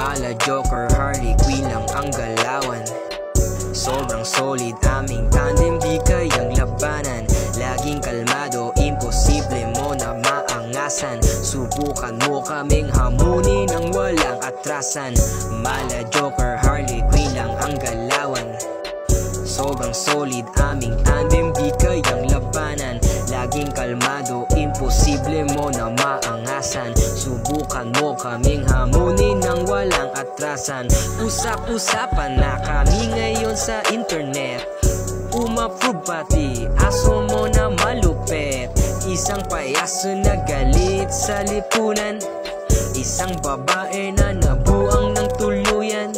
Mala, Joker, Harley Quinn lang ang galawan. Sobrang solid aming tandem, di kayang labanan. Laging kalmado, imposible mo na maangasan. Subukan mo kaming hamunin ng walang atrasan. Mala, Joker, Harley Quinn lang ang galawan. Sobrang solid aming tandem, di kayang labanan. Laging kalmado, imposible mo na maangasan. Subukan mo kaming hamunin ng walang atrasan. Usap-usapan na kami ngayon sa internet. Umapprove pati aso mo na malupet. Isang payaso na galit sa lipunan. Isang babae na nabuang ng tuluyan.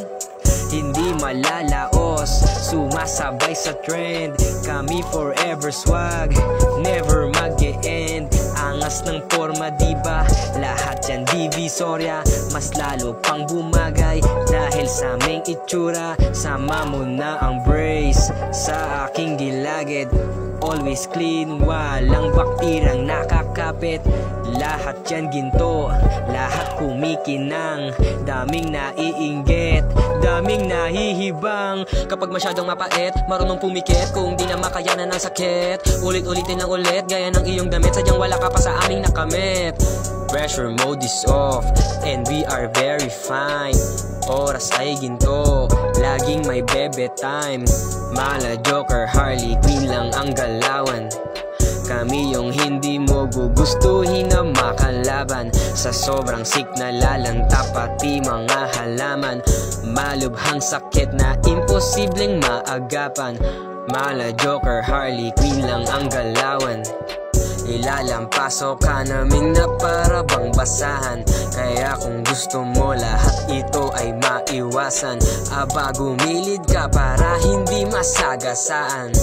Hindi malalaos, sumasabay sa trend. Kami forever swag, never mag-e-end. Angas ng forma, diba? Lahat yan divisorya. Mas lalo pang bumagay dahil sa aming itsura. Sama mo na ang brace sa aking gilagid. Always clean, walang baktirang nakakapit. Lahat yan ginto, lahat kumikinang. Daming naiinggit, daming nahihibang. Kapag masyadong mapait, marunong pumikit. Kung di na makayanan ng sakit, ulit-ulitin lang ulit. Gaya ng iyong damit, sadyang wala ka pa sa aming nakamit. Pressure mode is off, and we are very fine. Oras ay ginto, laging may bebe time. Mala, Joker, Harley Quinn lang ang galawan. Kami yung hindi mo gugustuhin na makalaban. Sa sobrang signal lalanta pati mga halaman. Malubhang sakit na imposibleng maagapan. Mala, Joker, Harley Quinn lang ang galawan. Ilalampaso ka namin na para bang basahan. Kaya kung gusto mo lahat ito ay maiwasan, aba gumilid ka para hindi masagasaan.